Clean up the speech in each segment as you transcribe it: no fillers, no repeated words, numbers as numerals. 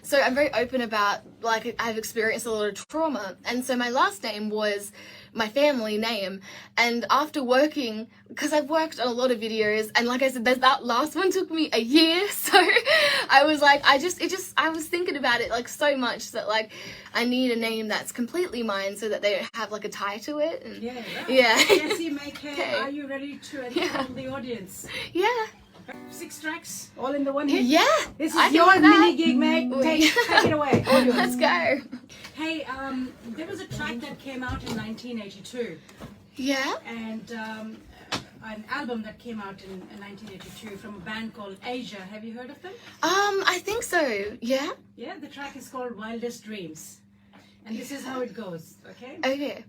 So I'm very open about, like, I've experienced a lot of trauma, and so my last name was my family name. And after working, because I've worked on a lot of videos, and like I said, that last one took me a year, so I was like, I was thinking about it like so much that like I need a name that's completely mine so that they don't have like a tie to it. And, yeah. Jessie-May, are you ready to inform the audience? Yeah. 6 tracks, all in the one hit? Yeah. This is your mini gig, mate. Take it away. Let's go. Hey, there was a track that came out in 1982. Yeah. And an album that came out in 1982 from a band called Asia. Have you heard of them? I think so. Yeah. Yeah, the track is called Wildest Dreams. And this is how it goes, okay? Okay.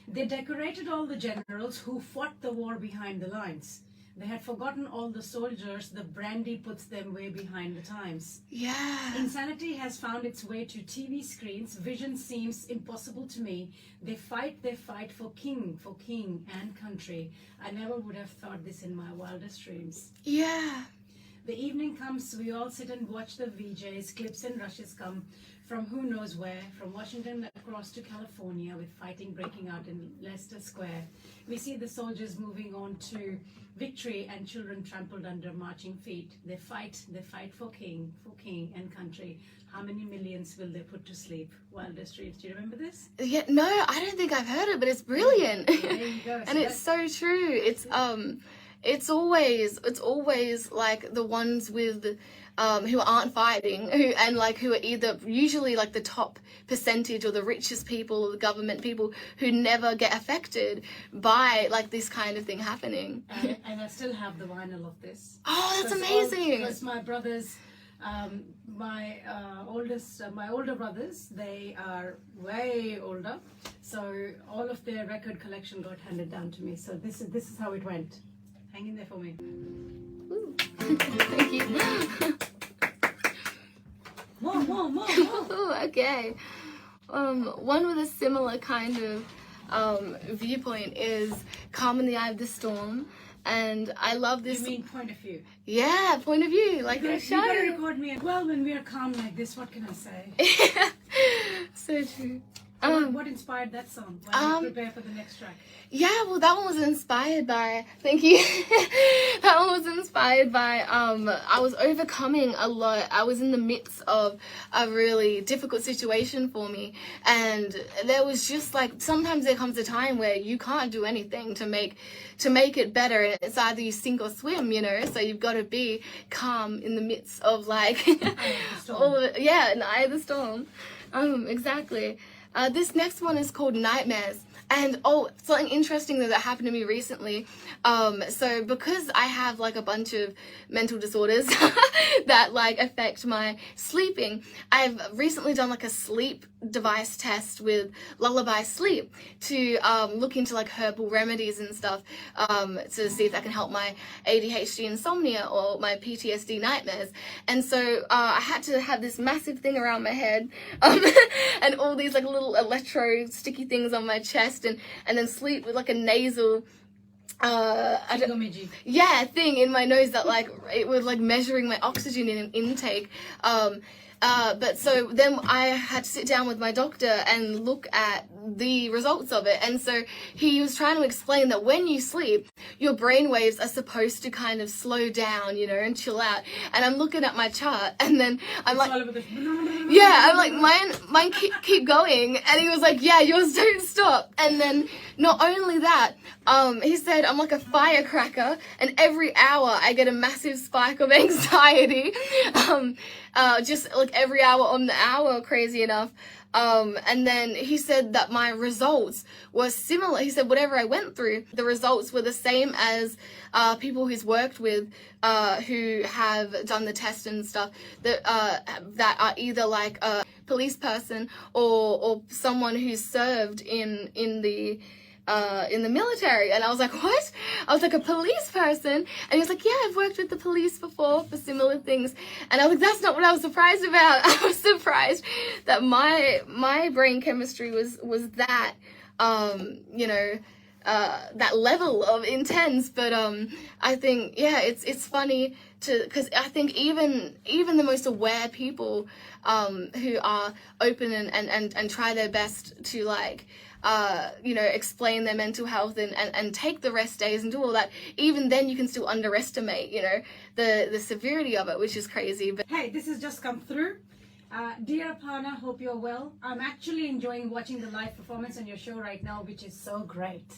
They decorated all the generals who fought the war behind the lines. They had forgotten all the soldiers, the brandy puts them way behind the times. Yeah. Insanity has found its way to TV screens. Vision seems impossible to me. They fight for king and country. I never would have thought this in my wildest dreams. Yeah. The evening comes, we all sit and watch the VJs, clips and rushes come from who knows where, from Washington across to California, with fighting breaking out in Leicester Square. We see the soldiers moving on to victory and children trampled under marching feet. They fight for king and country. How many millions will they put to sleep? Wildest Dreams. Do you remember this? Yeah, no, I don't think I've heard it, but it's brilliant. There you go. And it's so true. It's always like the ones with who aren't fighting, who are either usually like the top percentage or the richest people or the government people who never get affected by like this kind of thing happening. And I still have the vinyl of this. Oh, that's amazing. Because my brothers, my older brothers, they are way older, so all of their record collection got handed down to me. So this is how it went. Hang in there for me. Ooh. Thank you. More. Ooh, okay. One with a similar kind of viewpoint is Calm in the Eye of the Storm. And I love this. You mean point of view? Yeah, point of view. Like you a show. gotta record me. Well, when we are calm like this, what can I say? So true. What inspired that song? While you prepare for the next track? Yeah, well, that one was inspired by, thank you. That one was inspired by, I was overcoming a lot. I was in the midst of a really difficult situation for me. And there was just like, sometimes there comes a time where you can't do anything to make it better. And it's either you sink or swim, you know? So you've got to be calm in the midst of like, all of it. Yeah, an eye of the storm. Exactly. This next one is called Nightmares. And something interesting that happened to me recently. So because I have like a bunch of mental disorders that like affect my sleeping, I've recently done like a sleep device test with Lullaby Sleep to look into like herbal remedies and stuff to see if that can help my ADHD insomnia or my PTSD nightmares. And so I had to have this massive thing around my head and all these like little electro sticky things on my chest and then sleep with like a nasal thing in my nose that like it was like measuring my oxygen intake. But so then I had to sit down with my doctor and look at the results of it. And so he was trying to explain that when you sleep, your brain waves are supposed to kind of slow down, you know, and chill out. And I'm looking at my chart and then I'm like, yeah, I'm like, mine keep going. And he was like, yeah, yours don't stop. And then not only that, he said I'm like a firecracker and every hour I get a massive spike of anxiety. Just like every hour on the hour, crazy enough. And then he said that my results were similar. He said whatever I went through, the results were the same as people he's worked with who have done the test and stuff that are either like a police person or someone who's served in the military. And I was like, what? I was like, a police person? And he was like, yeah, I've worked with the police before for similar things. And I was like, that's not what I was surprised about. I was surprised that my brain chemistry was that, you know, that level of intense. But I think, yeah, it's funny because I think even the most aware people who are open and try their best to like explain their mental health and take the rest days and do all that, even then you can still underestimate the severity of it, which is crazy. But hey, this has just come through. Dear Aparna, hope you're well. I'm actually enjoying watching the live performance on your show right now, which is so great.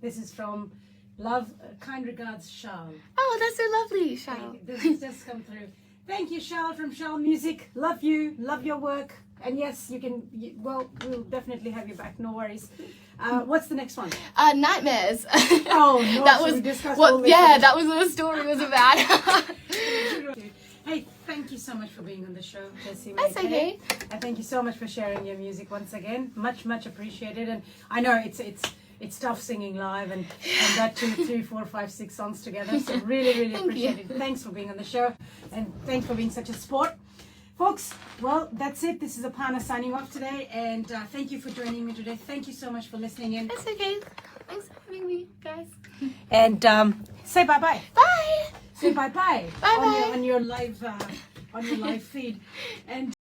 This is from Love, kind regards, Charles. Oh, that's so lovely, Charles. This has just come through. Thank you, Charles, from Charles Music. Love you, love your work. And yes, we'll definitely have you back. No worries. What's the next one? Nightmares. Oh, no. That so was we discussed what. all this Yeah, that was what the story was about. Hey, thank you so much for being on the show, Jessie-May. That's okay. And thank you so much for sharing your music once again. Much, much appreciated. And I know it's tough singing live and that 2, 3, 4, 5, 6 songs together. So really appreciate it. Thanks for being on the show, and thanks for being such a sport. Folks, well, that's it. This is Aparna signing off today, and thank you for joining me today. Thank you so much for listening in. That's okay. Thanks for having me, guys. And say bye-bye. Bye. Say bye-bye. Bye-bye. On your live feed. And